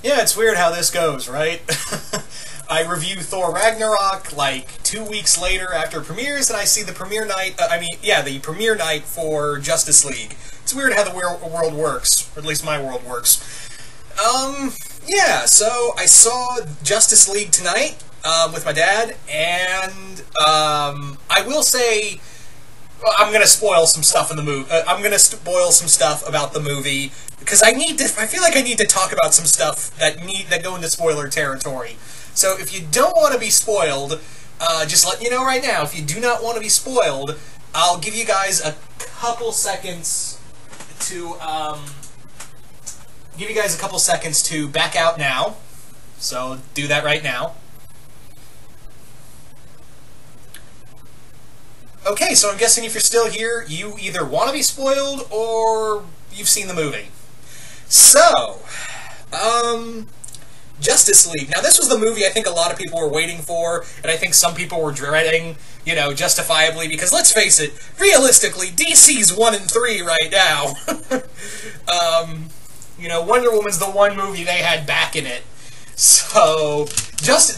Yeah, it's weird how this goes, right? I review Thor Ragnarok like 2 weeks later after it premieres, and I see the premiere night, the premiere night for Justice League. It's weird how the world works, or at least my world works. Yeah, so I saw Justice League tonight with my dad, and I will say, well, I'm going to spoil some stuff in the movie. I'm going to spoil some stuff about the movie because I feel like I need to talk about some stuff that go into spoiler territory. So if you don't want to be spoiled, just letting you know right now, if you do not want to be spoiled, I'll give you guys a couple seconds to back out now. So do that right now. Okay, so I'm guessing if you're still here, you either want to be spoiled or you've seen the movie. So, Justice League. Now, this was the movie I think a lot of people were waiting for, and I think some people were dreading, justifiably, because let's face it, realistically, DC's 1 and 3 right now. Wonder Woman's the one movie they had back in it. So,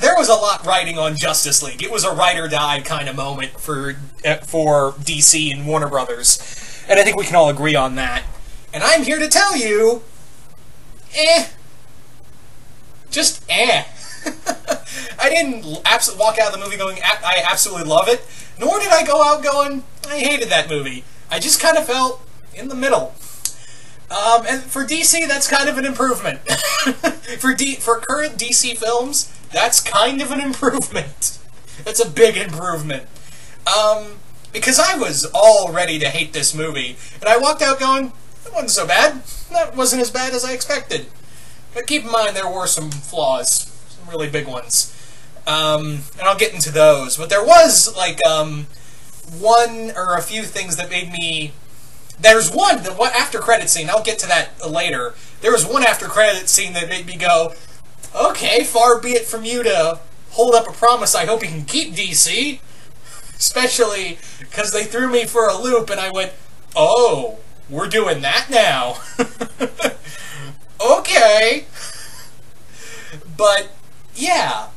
there was a lot riding on Justice League. It was a ride or die kind of moment for DC and Warner Brothers. And I think we can all agree on that. And I'm here to tell you, just I didn't walk out of the movie going, I absolutely love it, nor did I go out going, I hated that movie. I just kind of felt in the middle. And for DC, that's kind of an improvement. For current DC films, that's kind of an improvement. That's a big improvement. Because I was all ready to hate this movie, and I walked out going, that wasn't so bad. That wasn't as bad as I expected. But keep in mind, there were some flaws. Some really big ones. And I'll get into those. But there was, one or a few things that made me... There's one after credit scene, I'll get to that later. There was one after credit scene that made me go, okay, far be it from you to hold up a promise I hope you can keep, DC. Especially because they threw me for a loop and I went, oh, we're doing that now. Okay. But, yeah.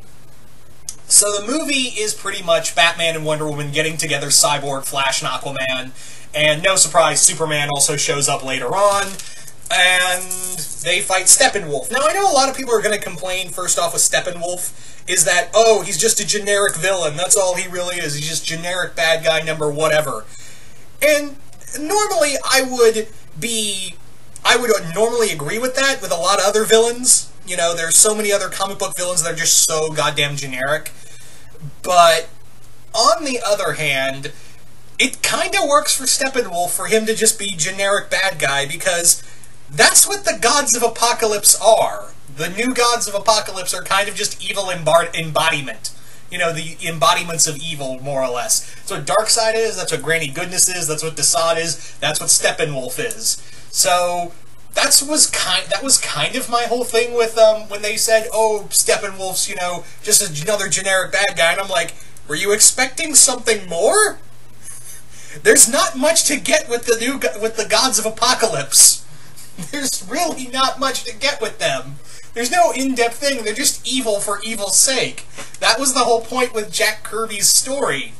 So the movie is pretty much Batman and Wonder Woman getting together, Cyborg, Flash, and Aquaman. And no surprise, Superman also shows up later on, and they fight Steppenwolf. Now, I know a lot of people are going to complain, first off, with Steppenwolf, is that, oh, he's just a generic villain, that's all he really is, he's just generic bad guy number whatever. And normally, I would normally agree with that, with a lot of other villains. There's so many other comic book villains that are just so goddamn generic. But, on the other hand, it kind of works for Steppenwolf for him to just be generic bad guy, because that's what the Gods of Apocalypse are. The new Gods of Apocalypse are kind of just evil embodiment. The embodiments of evil, more or less. That's what Darkseid is, that's what Granny Goodness is, that's what Desaad is, that's what Steppenwolf is. So, that was kind of my whole thing with, when they said, oh, Steppenwolf's, just another generic bad guy, and I'm like, were you expecting something more? There's not much to get with the Gods of Apocalypse. There's really not much to get with them. There's no in-depth thing. They're just evil for evil's sake. That was the whole point with Jack Kirby's story.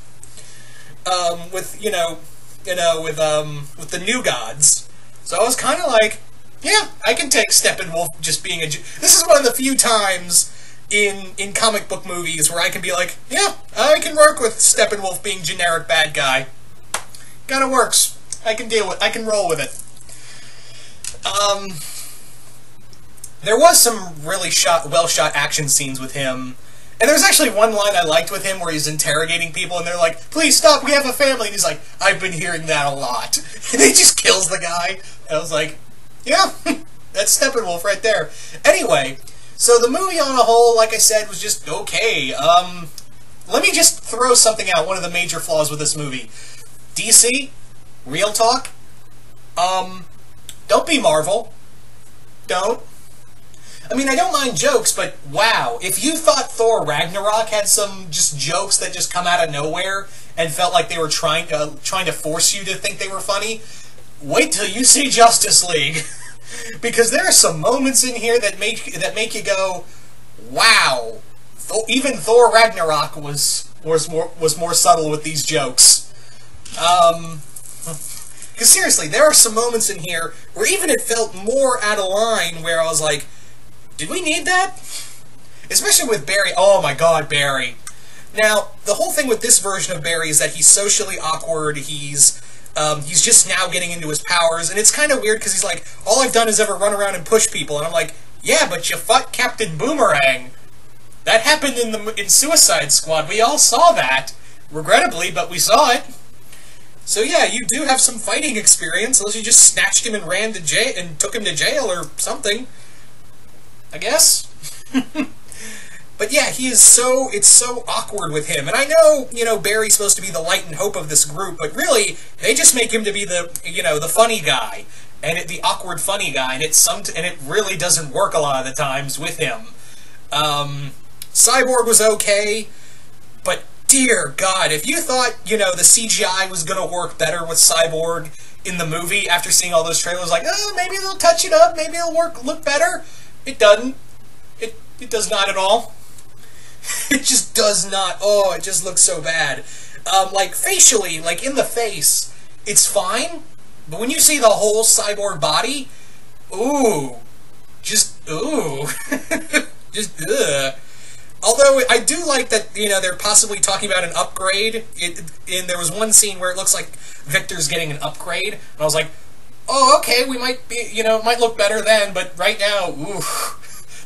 With the New Gods. So I was kind of like, yeah, I can take Steppenwolf just being a... This is one of the few times in comic book movies where I can be like, yeah, I can work with Steppenwolf being generic bad guy. Kinda works. I can roll with it. There was some really well-shot action scenes with him. And there's actually one line I liked with him where he's interrogating people and they're like, please stop, we have a family. And he's like, I've been hearing that a lot. And he just kills the guy. And I was like, yeah, that's Steppenwolf right there. Anyway, so the movie on a whole, like I said, was just okay. Let me just throw something out, one of the major flaws with this movie. DC, real talk, don't be Marvel. Don't. I mean, I don't mind jokes, but wow, if you thought Thor Ragnarok had some just jokes that just come out of nowhere and felt like they were trying to force you to think they were funny, wait till you see Justice League. Because there are some moments in here that make you go, wow. Even Thor Ragnarok was more subtle with these jokes. Because seriously, there are some moments in here where even it felt more out of line, where I was like, did we need that? Especially with Barry. Oh my god, Barry. Now, the whole thing with this version of Barry is that he's socially awkward, he's just now getting into his powers, and it's kind of weird because he's like, all I've done is ever run around and push people, and I'm like, yeah, but you fought Captain Boomerang. That happened in Suicide Squad. We all saw that. Regrettably, but we saw it. So yeah, you do have some fighting experience, unless you just snatched him and ran to jail and took him to jail or something. I guess. But yeah, it's so awkward with him. And I know, Barry's supposed to be the light and hope of this group, but really, they just make him to be the funny guy, and the awkward funny guy, and it really doesn't work a lot of the times with him. Cyborg was okay, but dear God, if you thought, the CGI was going to work better with Cyborg in the movie after seeing all those trailers, like, oh, maybe they'll touch it up, maybe it'll look better, it doesn't. It does not at all. It just does not. Oh, it just looks so bad. Like, facially, like, in the face, it's fine, but when you see the whole Cyborg body, ooh. Just, ooh. Just, ugh. Although, I do like that, they're possibly talking about an upgrade. There was one scene where it looks like Victor's getting an upgrade, and I was like, oh, okay, we might be, it might look better then, but right now, ooh.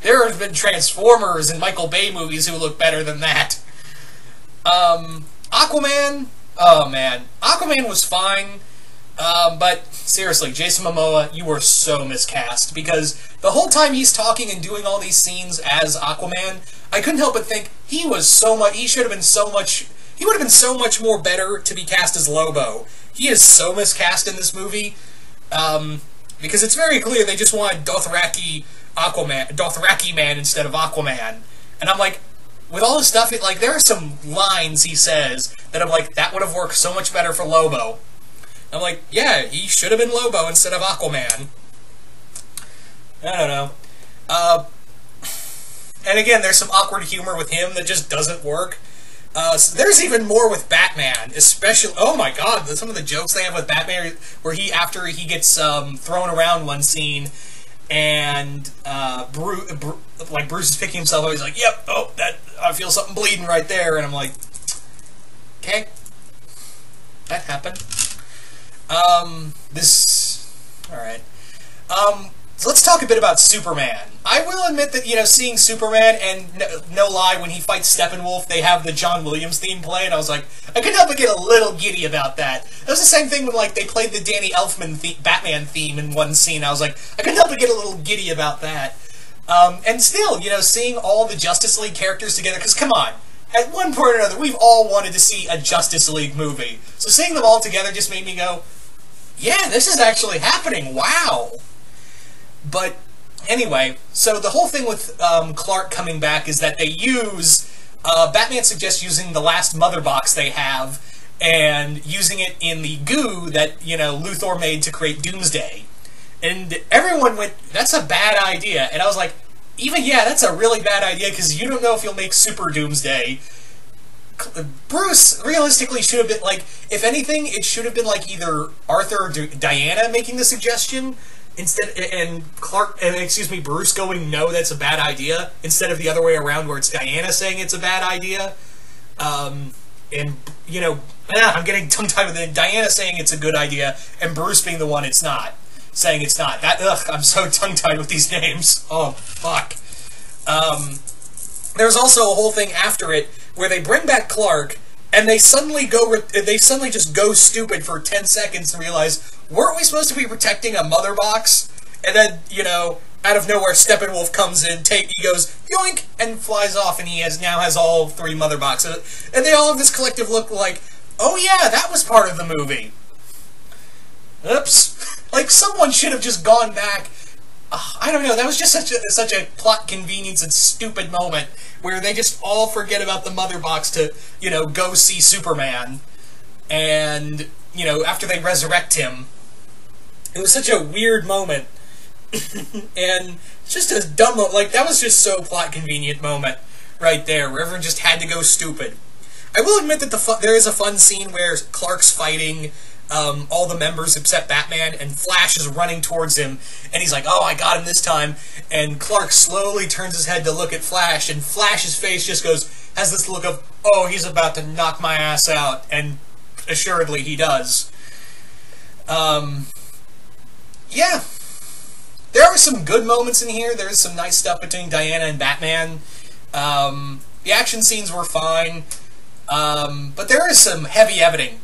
There have been Transformers and Michael Bay movies who look better than that. Aquaman, oh man. Aquaman was fine, but seriously, Jason Momoa, you were so miscast, because the whole time he's talking and doing all these scenes as Aquaman, I couldn't help but think he would have been so much more better to be cast as Lobo. He is so miscast in this movie, because it's very clear they just wanted Dothraki Man instead of Aquaman. And I'm like, with all this stuff, there are some lines he says that I'm like, that would have worked so much better for Lobo. I'm like, yeah, he should have been Lobo instead of Aquaman. I don't know. And again, there's some awkward humor with him that just doesn't work. So there's even more with Batman, especially, oh my god, some of the jokes they have with Batman, where after he gets thrown around one scene, and Bruce is picking himself up, he's like, yep, oh, I feel something bleeding right there, and I'm like, okay, that happened. Alright. So let's talk a bit about Superman. I will admit that, seeing Superman, and no lie, when he fights Steppenwolf, they have the John Williams theme play, and I was like, I couldn't help but get a little giddy about that. It was the same thing when, they played the Danny Elfman Batman theme in one scene. I was like, I couldn't help but get a little giddy about that. And still, seeing all the Justice League characters together, because come on, at one point or another, we've all wanted to see a Justice League movie. So seeing them all together just made me go, yeah, this is actually happening, wow. But anyway, so the whole thing with Clark coming back is that they use, Batman suggests using the last mother box they have, and using it in the goo that, Luthor made to create Doomsday. And everyone went, that's a bad idea. And I was like, yeah, that's a really bad idea, because you don't know if you'll make Super Doomsday. Bruce, realistically, should have been, if anything, it should have been, either Arthur or Diana making the suggestion, Bruce going, no, that's a bad idea, instead of the other way around, where it's Diana saying it's a bad idea. I'm getting tongue-tied with it. Diana saying it's a good idea, and Bruce being the one saying it's not. I'm so tongue-tied with these names. Oh, fuck. There's also a whole thing after it, where they bring back Clark, and they suddenly just go stupid for 10 seconds and realize, weren't we supposed to be protecting a mother box? And then, out of nowhere, Steppenwolf comes in, he goes, yoink, and flies off, and he now has all 3 mother boxes. And they all have this collective look like, oh yeah, that was part of the movie. Oops. Someone should have just gone back. I don't know, that was just such a plot convenience and stupid moment, where they just all forget about the mother box to, go see Superman. And, after they resurrect him, it was such a weird moment. And it's just a dumb, like, that was just so plot convenient moment right there, where everyone just had to go stupid. I will admit that there is a fun scene where Clark's fighting all the members except Batman, and Flash is running towards him, and he's like, oh, I got him this time, and Clark slowly turns his head to look at Flash, and Flash's face just has this look of, oh, he's about to knock my ass out, and assuredly he does. Yeah. There are some good moments in here. There's some nice stuff between Diana and Batman. The action scenes were fine. But there is some heavy editing.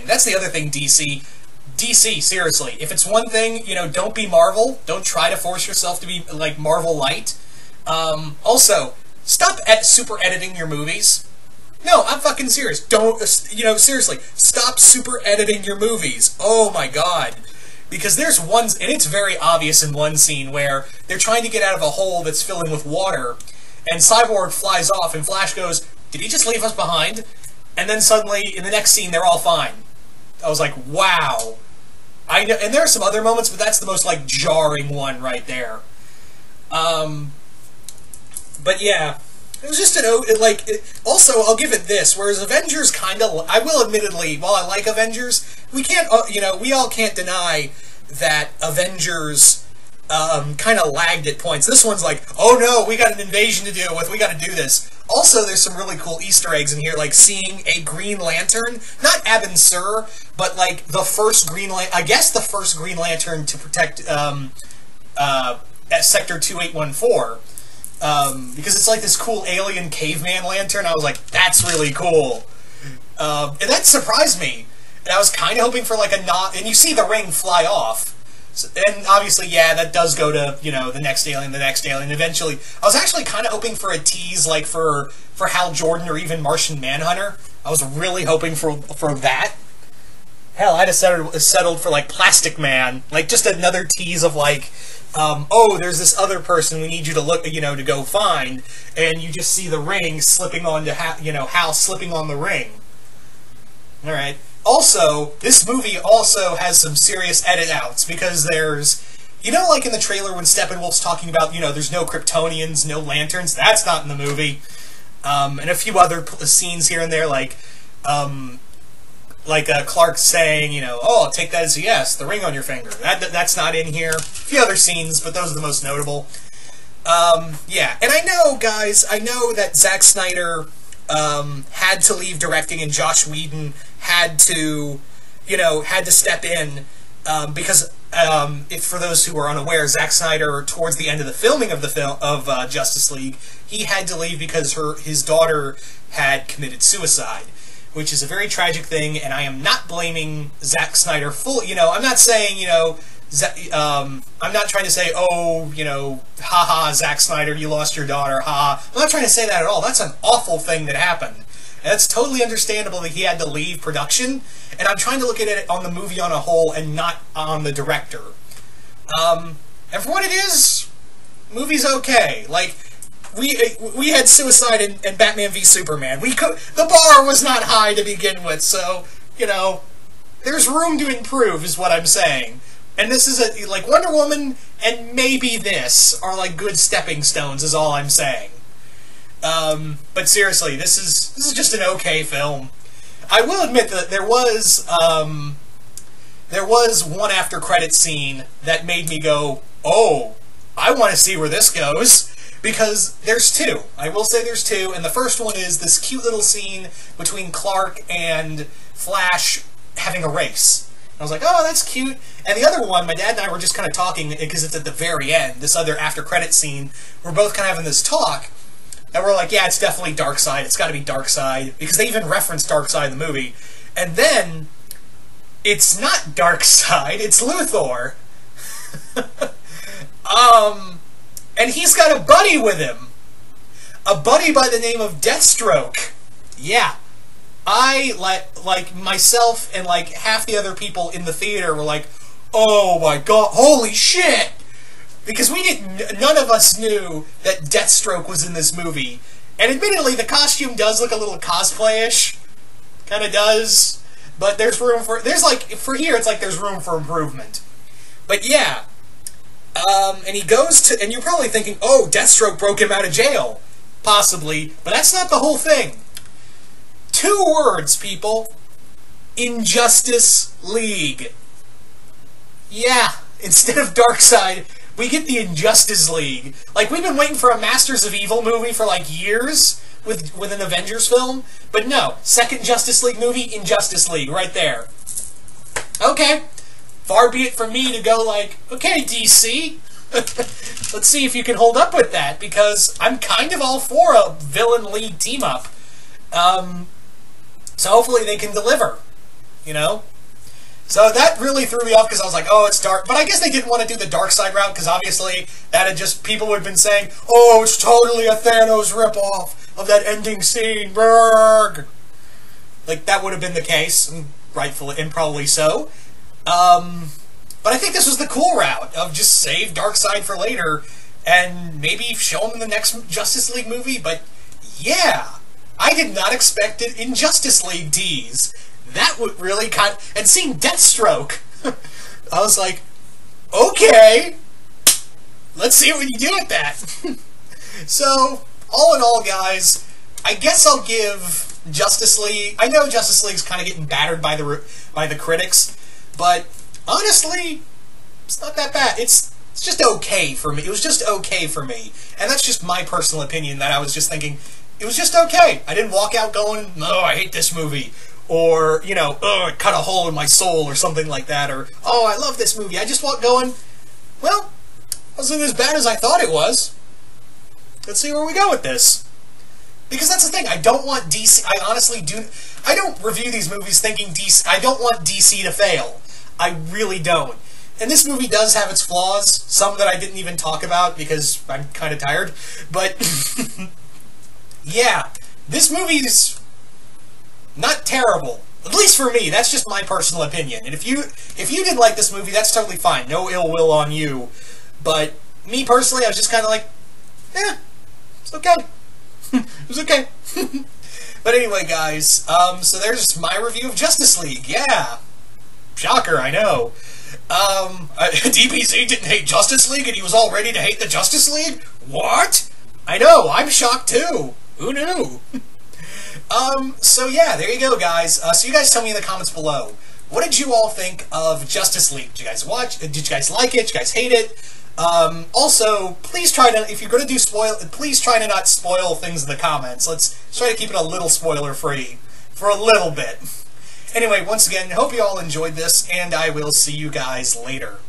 That's the other thing, DC. DC, seriously. If it's one thing, don't be Marvel. Don't try to force yourself to be, like, Marvel light. Also, stop super editing your movies. No, I'm fucking serious. Don't, seriously, stop super editing your movies. Oh my god. Because there's one, and it's very obvious in one scene where they're trying to get out of a hole that's filling with water, and Cyborg flies off, and Flash goes, did he just leave us behind? And then suddenly, in the next scene, they're all fine. I was like, wow. I know, and there are some other moments, but that's the most, like, jarring one right there. But yeah, it was just also, I'll give it this, whereas Avengers kind of, I will admittedly, while I like Avengers, we can't, we all can't deny that Avengers kind of lagged at points. This one's like, oh no, we got an invasion to deal with, we got to do this. Also, there's some really cool Easter eggs in here, like seeing a Green Lantern, not Abin Sur, but like the first Green Lantern, I guess the first Green Lantern to protect Sector 2814. Because it's like this cool alien caveman lantern. I was like, that's really cool. And that surprised me. And I was kind of hoping for like a nod, and you see the ring fly off. So, and obviously, yeah, that does go to, the next alien, eventually. I was actually kind of hoping for a tease, like, for Hal Jordan or even Martian Manhunter. I was really hoping for that. Hell, I'd have settled for, like, Plastic Man. Like, just another tease of, like, oh, there's this other person we need you to look, to go find, and you just see the ring slipping onto, Hal slipping on the ring. Alright. Also, this movie also has some serious edit outs, because there's, like in the trailer when Steppenwolf's talking about, there's no Kryptonians, no lanterns, that's not in the movie. And a few other scenes here and there, like Clark saying, oh, I'll take that as a yes, the ring on your finger. That's not in here. A few other scenes, but those are the most notable. Yeah, and I know, guys, that Zack Snyder had to leave directing, and Joss Whedon had to step in, because if for those who are unaware, Zack Snyder, towards the end of the filming of the film of Justice League, he had to leave because his daughter had committed suicide, which is a very tragic thing, and I am not blaming Zack Snyder fully. I'm not saying, I'm not trying to say, oh, haha, Zack Snyder, you lost your daughter, haha. I'm not trying to say that at all. That's an awful thing that happened. And it's totally understandable that he had to leave production, and I'm trying to look at it on the movie on a whole and not on the director. And for what it is, movie's okay. Like, we had Suicide and Batman v Superman. The bar was not high to begin with, so, there's room to improve is what I'm saying. And this is like Wonder Woman and maybe this are like good stepping stones is all I'm saying. But seriously, this is just an okay film. I will admit that there was one after credit scene that made me go, oh, I want to see where this goes, because there's two. I will say there's two, and the first one is this cute little scene between Clark and Flash having a race. I was like, oh, that's cute. And the other one, my dad and I were just kind of talking, because it's at the very end, this other after credit scene, we're both kind of having this talk, and we're like, yeah, it's definitely Darkseid. It's got to be Darkseid, because they even reference Darkseid in the movie. And then, it's not Darkseid, it's Luthor. And he's got a buddy with him. A buddy by the name of Deathstroke. Yeah. Like, myself and, like, half the other people in the theater were like, oh my god, holy shit! Because none of us knew that Deathstroke was in this movie. And admittedly, the costume does look a little cosplay-ish. Kinda does. But there's room for, for here, it's like there's room for improvement. But yeah, And he goes to, and you're probably thinking, oh, Deathstroke broke him out of jail. Possibly, but that's not the whole thing. 2 words, people. Injustice League. Yeah, instead of Darkseid, we get the Injustice League. Like, we've been waiting for a Masters of Evil movie for, like, years with an Avengers film, but no, second Justice League movie, Injustice League, right there. Okay, far be it from me to go like, okay, DC, let's see if you can hold up with that, because I'm kind of all for a villain league team-up. So hopefully they can deliver, you know? So that really threw me off, because I was like, oh, it's dark. But I guess they didn't want to do the Darkseid route, because obviously that had just, people would have been saying, oh, it's totally a Thanos ripoff of that ending scene, Berg. Like, that would have been the case, and rightfully, and probably so. But I think this was the cool route of just save Darkseid for later, and maybe show him in the next Justice League movie, but yeah, I did not expect it in Justice League tease. That would really and seeing Deathstroke, I was like, okay, let's see what you do with that. So, all in all, guys, I guess I'll give Justice League, I know Justice League's kind of getting battered by the critics, but honestly, it's not that bad. It's just okay for me. It was just okay for me. And that's just my personal opinion, that I was just thinking, it was just okay. I didn't walk out going, oh, I hate this movie. Or, you know, oh, it cut a hole in my soul, or something like that. Or, oh, I love this movie. I just walked going, well, it wasn't as bad as I thought it was. Let's see where we go with this. Because that's the thing, I don't want DC, I honestly do, I don't review these movies thinking DC, I don't want DC to fail. I really don't. And this movie does have its flaws, some that I didn't even talk about because I'm kind of tired, but yeah, this movie's not terrible. At least for me, that's just my personal opinion. And if you didn't like this movie, that's totally fine. No ill will on you. But me personally, I was just kind of like, eh, it's okay. It was okay. But anyway, guys, so there's my review of Justice League. Yeah. Shocker, I know. DBZ didn't hate Justice League and he was all ready to hate the Justice League? What? I know, I'm shocked too. Who knew? So yeah, there you go, guys. So you guys tell me in the comments below, what did you all think of Justice League? Did you guys watch? Did you guys like it? Did you guys hate it? Also, please try to, if you're going to do please try to not spoil things in the comments. Let's try to keep it a little spoiler-free for a little bit. Anyway, once again, hope you all enjoyed this, and I will see you guys later.